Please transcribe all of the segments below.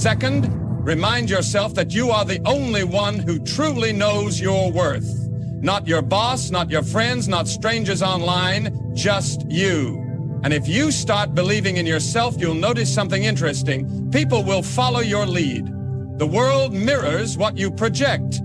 Second, remind yourself that you are the only one who truly knows your worth. Not your boss, not your friends, not strangers online, just you. And if you start believing in yourself, you'll notice something interesting. People will follow your lead. The world mirrors what you project.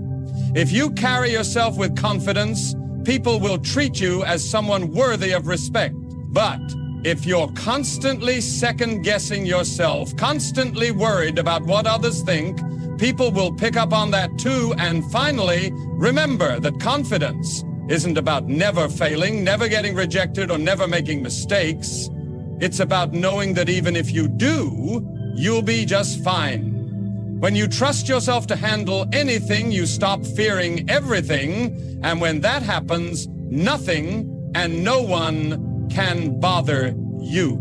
If you carry yourself with confidence, people will treat you as someone worthy of respect. But if you're constantly second-guessing yourself, constantly worried about what others think, people will pick up on that too. And finally, remember that confidence isn't about never failing, never getting rejected, or never making mistakes. It's about knowing that even if you do, you'll be just fine. When you trust yourself to handle anything, you stop fearing everything. And when that happens, nothing and no one can bother you.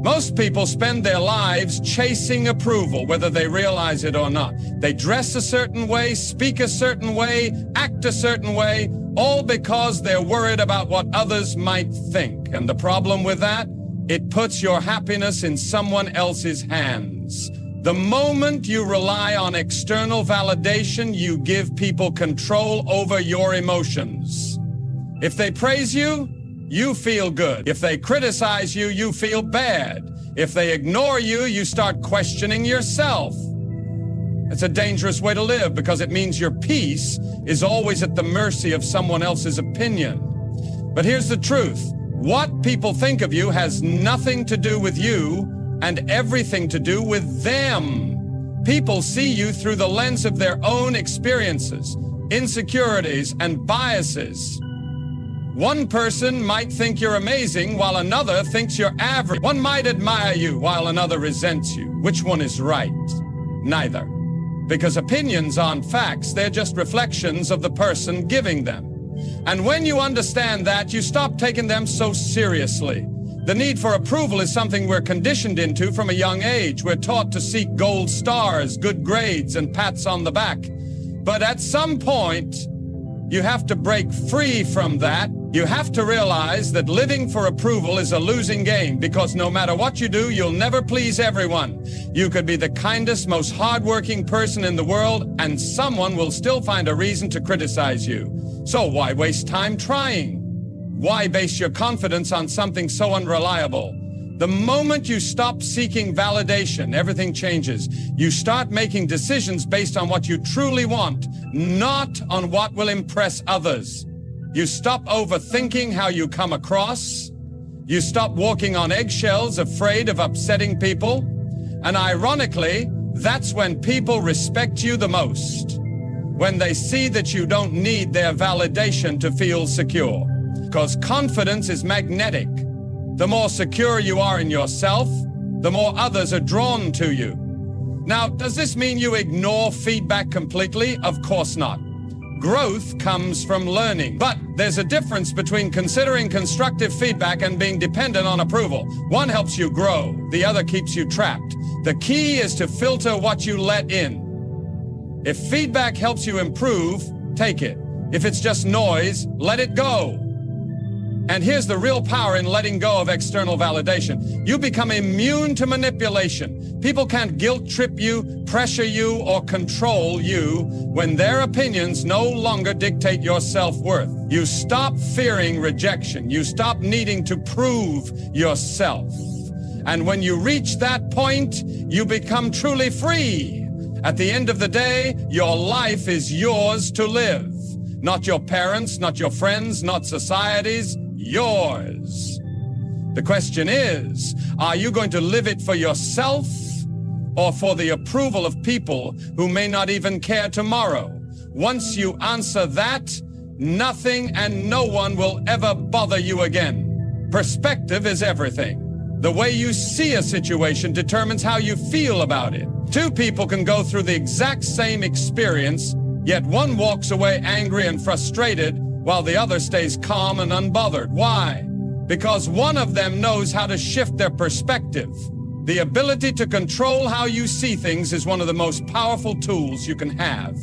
Most people spend their lives chasing approval, whether they realize it or not. They dress a certain way, speak a certain way, act a certain way, all because they're worried about what others might think. And the problem with that, it puts your happiness in someone else's hands. The moment you rely on external validation, you give people control over your emotions. If they praise you, you feel good. If they criticize you, you feel bad. If they ignore you, you start questioning yourself. It's a dangerous way to live because it means your peace is always at the mercy of someone else's opinion. But here's the truth. What people think of you has nothing to do with you and everything to do with them. People see you through the lens of their own experiences, insecurities, and biases. One person might think you're amazing while another thinks you're average. One might admire you while another resents you. Which one is right? Neither. Because opinions aren't facts, they're just reflections of the person giving them. And when you understand that, you stop taking them so seriously. The need for approval is something we're conditioned into from a young age. We're taught to seek gold stars, good grades, and pats on the back. But at some point, you have to break free from that. You have to realize that living for approval is a losing game because no matter what you do, you'll never please everyone. You could be the kindest, most hardworking person in the world, and someone will still find a reason to criticize you. So why waste time trying? Why base your confidence on something so unreliable? The moment you stop seeking validation, everything changes. You start making decisions based on what you truly want, not on what will impress others. You stop overthinking how you come across. You stop walking on eggshells, afraid of upsetting people. And ironically, that's when people respect you the most. When they see that you don't need their validation to feel secure. Because confidence is magnetic. The more secure you are in yourself, the more others are drawn to you. Now, does this mean you ignore feedback completely? Of course not. Growth comes from learning. But there's a difference between considering constructive feedback and being dependent on approval. One helps you grow, the other keeps you trapped. The key is to filter what you let in. If feedback helps you improve, take it. If it's just noise, let it go. And here's the real power in letting go of external validation. You become immune to manipulation. People can't guilt trip you, pressure you, or control you when their opinions no longer dictate your self-worth. You stop fearing rejection. You stop needing to prove yourself. And when you reach that point, you become truly free. At the end of the day, your life is yours to live. Not your parents, not your friends, not society's. Yours. The question is, are you going to live it for yourself or for the approval of people who may not even care tomorrow? Once you answer that, nothing and no one will ever bother you again. Perspective is everything. The way you see a situation determines how you feel about it. Two people can go through the exact same experience, yet one walks away angry and frustrated, while the other stays calm and unbothered. Why? Because one of them knows how to shift their perspective. The ability to control how you see things is one of the most powerful tools you can have.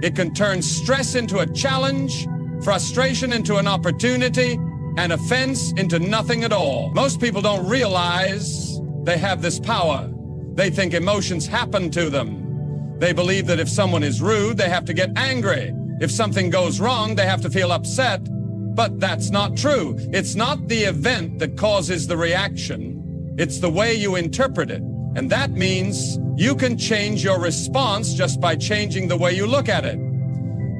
It can turn stress into a challenge, frustration into an opportunity, and offense into nothing at all. Most people don't realize they have this power. They think emotions happen to them. They believe that if someone is rude, they have to get angry. If something goes wrong, they have to feel upset. But that's not true. It's not the event that causes the reaction. It's the way you interpret it. And that means you can change your response just by changing the way you look at it.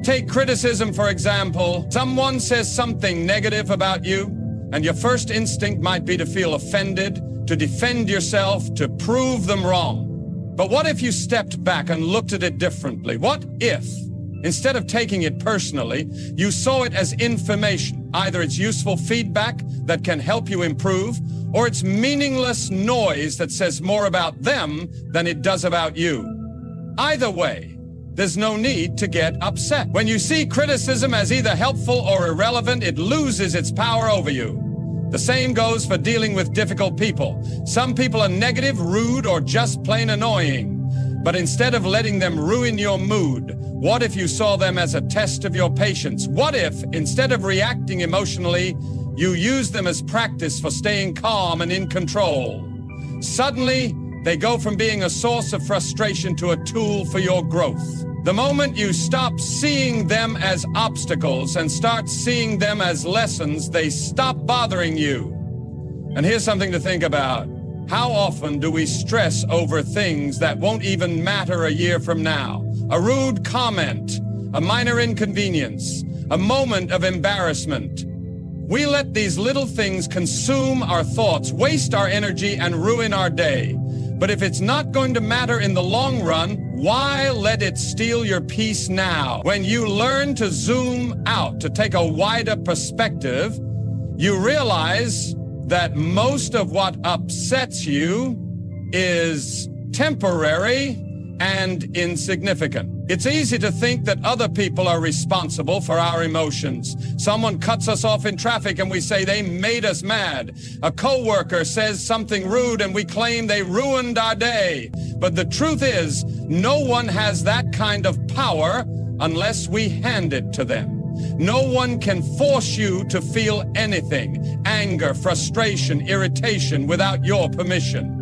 Take criticism, for example. Someone says something negative about you, and your first instinct might be to feel offended, to defend yourself, to prove them wrong. But what if you stepped back and looked at it differently? What if, instead of taking it personally, you saw it as information? Either it's useful feedback that can help you improve, or it's meaningless noise that says more about them than it does about you. Either way, there's no need to get upset. When you see criticism as either helpful or irrelevant, it loses its power over you. The same goes for dealing with difficult people. Some people are negative, rude, or just plain annoying. But instead of letting them ruin your mood, what if you saw them as a test of your patience? What if, instead of reacting emotionally, you use them as practice for staying calm and in control? Suddenly, they go from being a source of frustration to a tool for your growth. The moment you stop seeing them as obstacles and start seeing them as lessons, they stop bothering you. And here's something to think about. How often do we stress over things that won't even matter a year from now? A rude comment, a minor inconvenience, a moment of embarrassment. We let these little things consume our thoughts, waste our energy, and ruin our day. But if it's not going to matter in the long run, why let it steal your peace now? When you learn to zoom out, to take a wider perspective, you realize that most of what upsets you is temporary and insignificant. It's easy to think that other people are responsible for our emotions. Someone cuts us off in traffic and we say they made us mad. A coworker says something rude and we claim they ruined our day. But the truth is, no one has that kind of power unless we hand it to them. No one can force you to feel anything, anger, frustration, irritation, without your permission.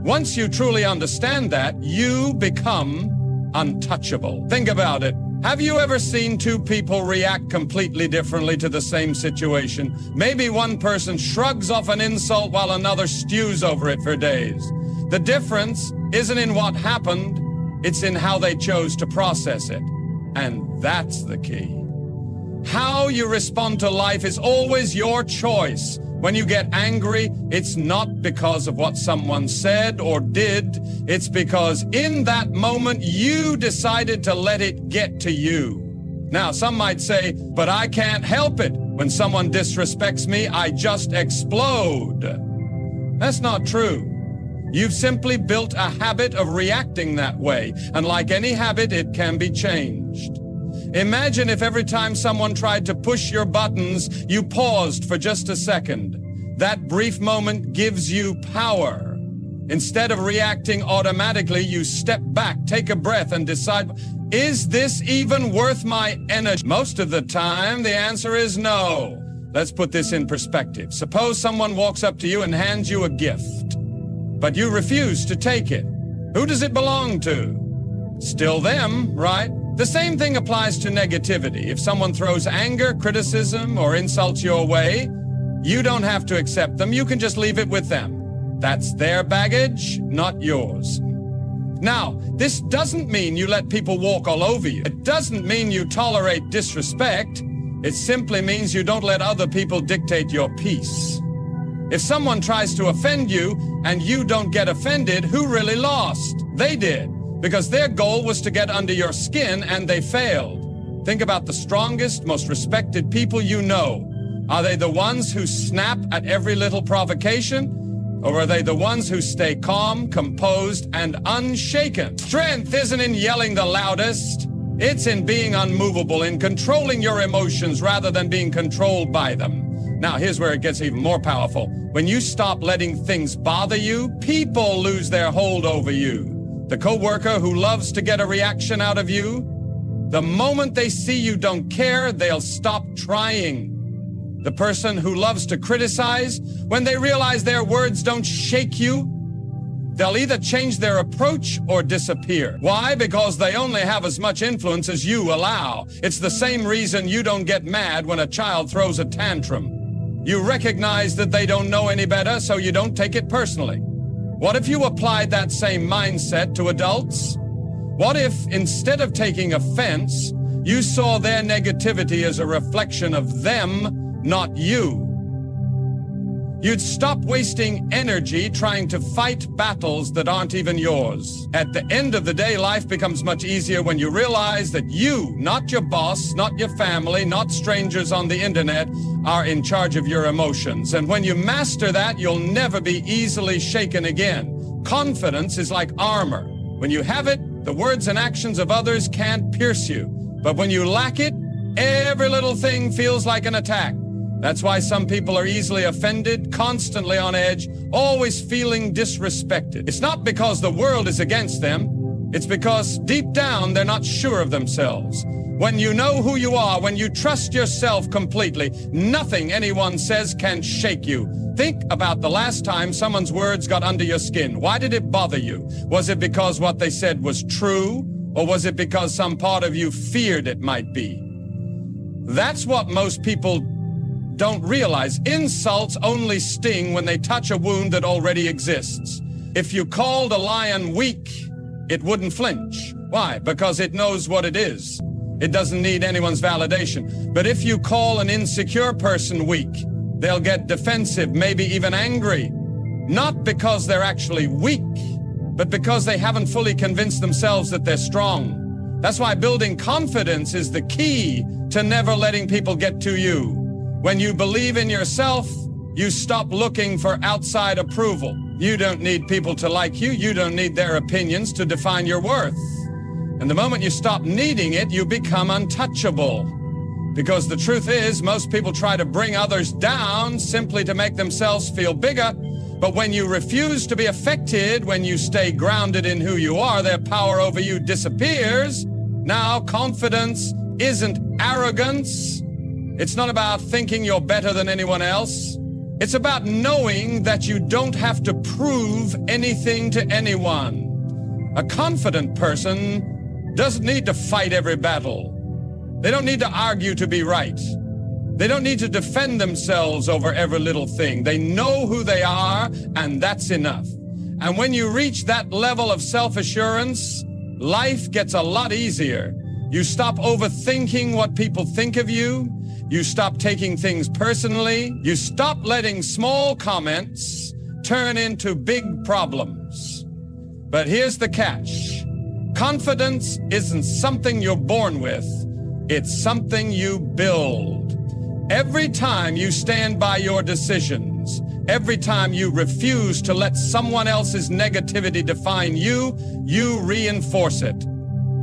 Once you truly understand that, you become untouchable. Think about it. Have you ever seen two people react completely differently to the same situation? Maybe one person shrugs off an insult while another stews over it for days. The difference isn't in what happened, it's in how they chose to process it. And that's the key. How you respond to life is always your choice. When you get angry, it's not because of what someone said or did. It's because in that moment, you decided to let it get to you. Now, some might say, but I can't help it. When someone disrespects me, I just explode. That's not true. You've simply built a habit of reacting that way. And like any habit, it can be changed. Imagine if every time someone tried to push your buttons, you paused for just a second. That brief moment gives you power. Instead of reacting automatically, you step back, take a breath, and decide, is this even worth my energy? Most of the time, the answer is no. Let's put this in perspective. Suppose someone walks up to you and hands you a gift, but you refuse to take it. Who does it belong to? Still them, right? The same thing applies to negativity. If someone throws anger, criticism, or insults your way, you don't have to accept them. You can just leave it with them. That's their baggage, not yours. Now, this doesn't mean you let people walk all over you. It doesn't mean you tolerate disrespect. It simply means you don't let other people dictate your peace. If someone tries to offend you and you don't get offended, who really lost? They did. Because their goal was to get under your skin and they failed. Think about the strongest, most respected people you know. Are they the ones who snap at every little provocation? Or are they the ones who stay calm, composed, and unshaken? Strength isn't in yelling the loudest. It's in being unmovable, in controlling your emotions rather than being controlled by them. Now, here's where it gets even more powerful. When you stop letting things bother you, people lose their hold over you. The coworker who loves to get a reaction out of you, the moment they see you don't care, they'll stop trying. The person who loves to criticize, when they realize their words don't shake you, They'll either change their approach or disappear. Why? Because they only have as much influence as you allow. It's the same reason you don't get mad when a child throws a tantrum. You recognize that they don't know any better, so you don't take it personally. What if you applied that same mindset to adults? What if, instead of taking offense, you saw their negativity as a reflection of them, not you? You'd stop wasting energy trying to fight battles that aren't even yours. At the end of the day, life becomes much easier when you realize that you, not your boss, not your family, not strangers on the internet, are in charge of your emotions. And when you master that, you'll never be easily shaken again. Confidence is like armor. When you have it, the words and actions of others can't pierce you. But when you lack it, every little thing feels like an attack. That's why some people are easily offended, constantly on edge, always feeling disrespected. It's not because the world is against them. It's because deep down, they're not sure of themselves. When you know who you are, when you trust yourself completely, nothing anyone says can shake you. Think about the last time someone's words got under your skin. Why did it bother you? Was it because what they said was true? Or was it because some part of you feared it might be? That's what most people don't realize. Insults only sting when they touch a wound that already exists. If you called a lion weak, it wouldn't flinch. Why? Because it knows what it is. It doesn't need anyone's validation. But if you call an insecure person weak, they'll get defensive, maybe even angry. Not because they're actually weak, but because they haven't fully convinced themselves that they're strong. That's why building confidence is the key to never letting people get to you. When you believe in yourself, you stop looking for outside approval. You don't need people to like you. You don't need their opinions to define your worth. And the moment you stop needing it, you become untouchable. Because the truth is, most people try to bring others down simply to make themselves feel bigger. But when you refuse to be affected, when you stay grounded in who you are, their power over you disappears. Now, confidence isn't arrogance. It's not about thinking you're better than anyone else. It's about knowing that you don't have to prove anything to anyone. A confident person doesn't need to fight every battle. They don't need to argue to be right. They don't need to defend themselves over every little thing. They know who they are, and that's enough. And when you reach that level of self-assurance, life gets a lot easier. You stop overthinking what people think of you. You stop taking things personally. You stop letting small comments turn into big problems. But here's the catch. Confidence isn't something you're born with. It's something you build. Every time you stand by your decisions, every time you refuse to let someone else's negativity define you, you reinforce it.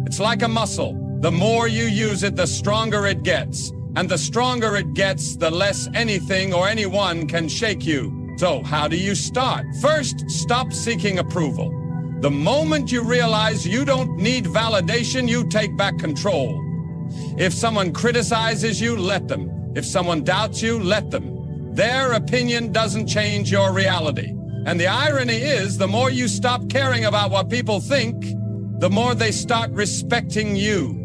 It's like a muscle. The more you use it, the stronger it gets. And the stronger it gets, the less anything or anyone can shake you. So how do you start? First, stop seeking approval. The moment you realize you don't need validation, you take back control. If someone criticizes you, let them. If someone doubts you, let them. Their opinion doesn't change your reality. And the irony is, the more you stop caring about what people think, the more they start respecting you.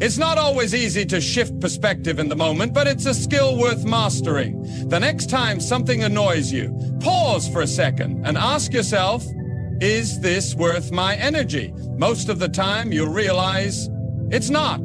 It's not always easy to shift perspective in the moment, but it's a skill worth mastering. The next time something annoys you, pause for a second and ask yourself, is this worth my energy? Most of the time, you'll realize it's not.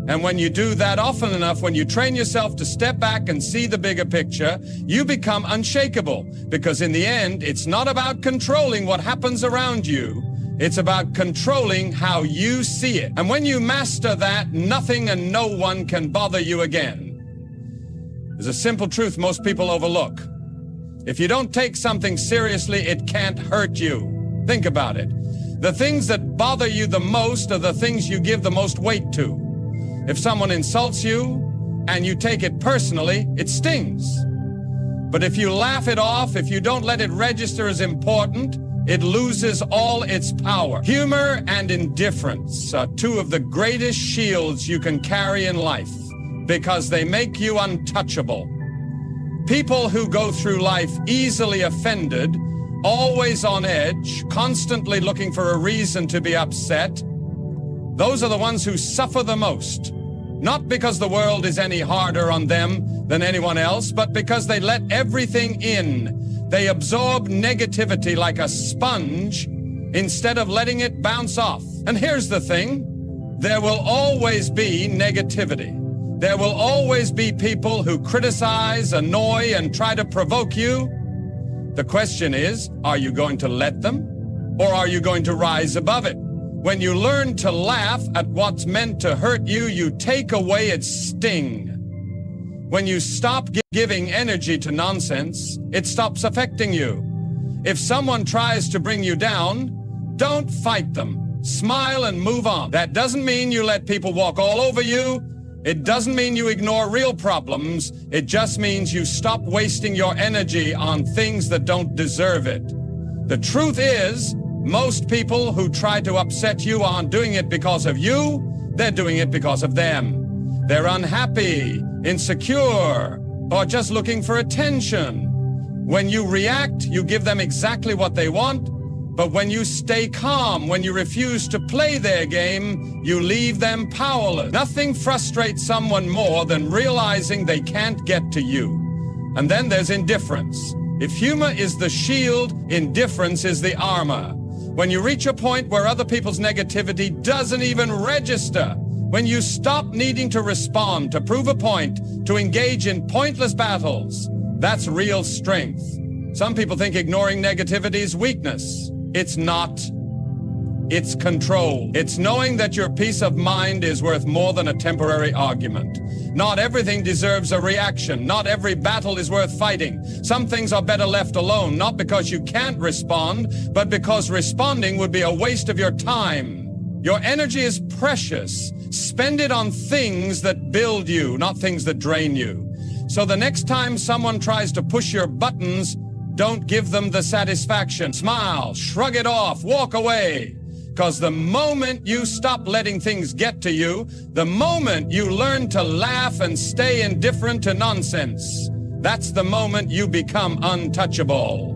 And when you do that often enough, when you train yourself to step back and see the bigger picture, you become unshakable. Because in the end, it's not about controlling what happens around you. It's about controlling how you see it. And when you master that, nothing and no one can bother you again. There's a simple truth most people overlook. If you don't take something seriously, it can't hurt you. Think about it. The things that bother you the most are the things you give the most weight to. If someone insults you and you take it personally, it stings. But if you laugh it off, if you don't let it register as important, it loses all its power. Humor and indifference are two of the greatest shields you can carry in life because they make you untouchable. People who go through life easily offended always on edge, constantly looking for a reason to be upset, those are the ones who suffer the most. Not because the world is any harder on them than anyone else, but because they let everything in. They absorb negativity like a sponge instead of letting it bounce off. And here's the thing, there will always be negativity. There will always be people who criticize, annoy, and try to provoke you. The question is, are you going to let them, or are you going to rise above it? When you learn to laugh at what's meant to hurt you, you take away its sting. When you stop giving energy to nonsense, it stops affecting you. If someone tries to bring you down, don't fight them. Smile and move on. That doesn't mean you let people walk all over you. It doesn't mean you ignore real problems. It just means you stop wasting your energy on things that don't deserve it. The truth is, most people who try to upset you aren't doing it because of you, they're doing it because of them. They're unhappy, insecure, or just looking for attention. When you react, you give them exactly what they want, but when you stay calm, when you refuse to play their game, you leave them powerless. Nothing frustrates someone more than realizing they can't get to you. And then there's indifference. If humor is the shield, indifference is the armor. When you reach a point where other people's negativity doesn't even register, when you stop needing to respond, to prove a point, to engage in pointless battles, that's real strength. Some people think ignoring negativity is weakness. It's not. It's control. It's knowing that your peace of mind is worth more than a temporary argument. Not everything deserves a reaction. Not every battle is worth fighting. Some things are better left alone, not because you can't respond, but because responding would be a waste of your time. Your energy is precious. Spend it on things that build you, not things that drain you. So the next time someone tries to push your buttons, don't give them the satisfaction. Smile, shrug it off, walk away. Because the moment you stop letting things get to you, the moment you learn to laugh and stay indifferent to nonsense, that's the moment you become untouchable.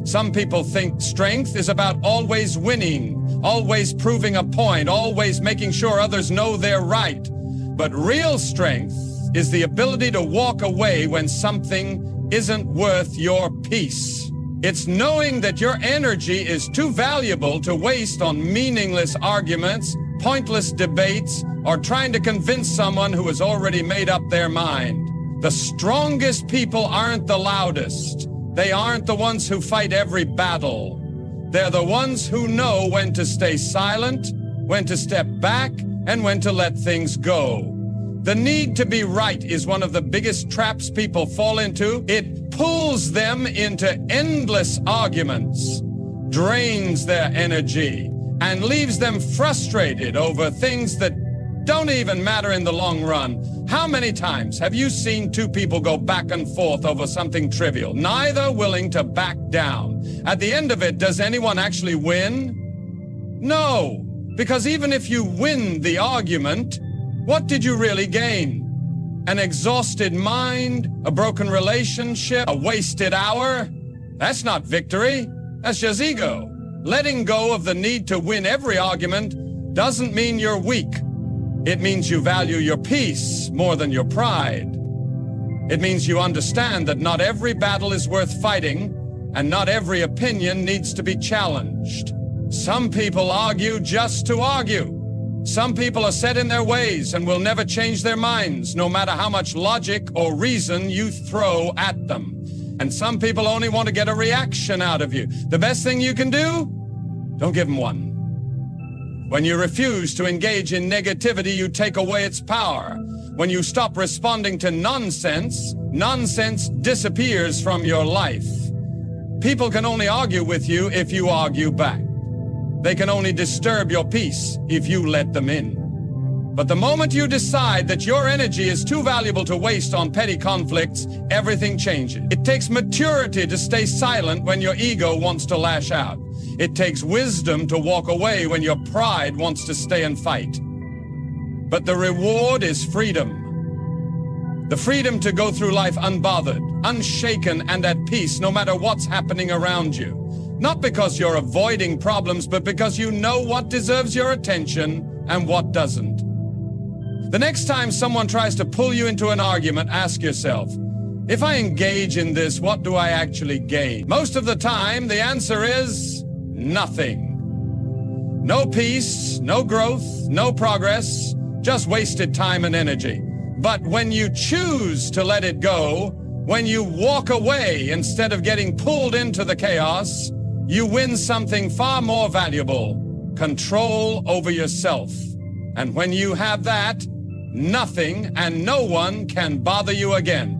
Some people think strength is about always winning, always proving a point, always making sure others know they're right. But real strength is the ability to walk away when something isn't worth your peace. It's knowing that your energy is too valuable to waste on meaningless arguments, pointless debates, or trying to convince someone who has already made up their mind. The strongest people aren't the loudest. They aren't the ones who fight every battle. They're the ones who know when to stay silent, when to step back, and when to let things go. The need to be right is one of the biggest traps people fall into. It pulls them into endless arguments, drains their energy, and leaves them frustrated over things that don't even matter in the long run. How many times have you seen two people go back and forth over something trivial, neither willing to back down? At the end of it, does anyone actually win? No, because even if you win the argument, what did you really gain? An exhausted mind, a broken relationship, a wasted hour? That's not victory. That's just ego. Letting go of the need to win every argument doesn't mean you're weak. It means you value your peace more than your pride. It means you understand that not every battle is worth fighting, and not every opinion needs to be challenged. Some people argue just to argue. Some people are set in their ways and will never change their minds, no matter how much logic or reason you throw at them. And some people only want to get a reaction out of you. The best thing you can do? Don't give them one. When you refuse to engage in negativity, you take away its power. When you stop responding to nonsense, nonsense disappears from your life. People can only argue with you if you argue back. They can only disturb your peace if you let them in. But the moment you decide that your energy is too valuable to waste on petty conflicts, everything changes. It takes maturity to stay silent when your ego wants to lash out. It takes wisdom to walk away when your pride wants to stay and fight. But the reward is freedom. The freedom to go through life unbothered, unshaken, and at peace no matter what's happening around you. Not because you're avoiding problems, but because you know what deserves your attention and what doesn't. The next time someone tries to pull you into an argument, ask yourself, if I engage in this, what do I actually gain? Most of the time, the answer is nothing. No peace, no growth, no progress, just wasted time and energy. But when you choose to let it go, when you walk away instead of getting pulled into the chaos, you win something far more valuable, control over yourself. And when you have that, nothing and no one can bother you again.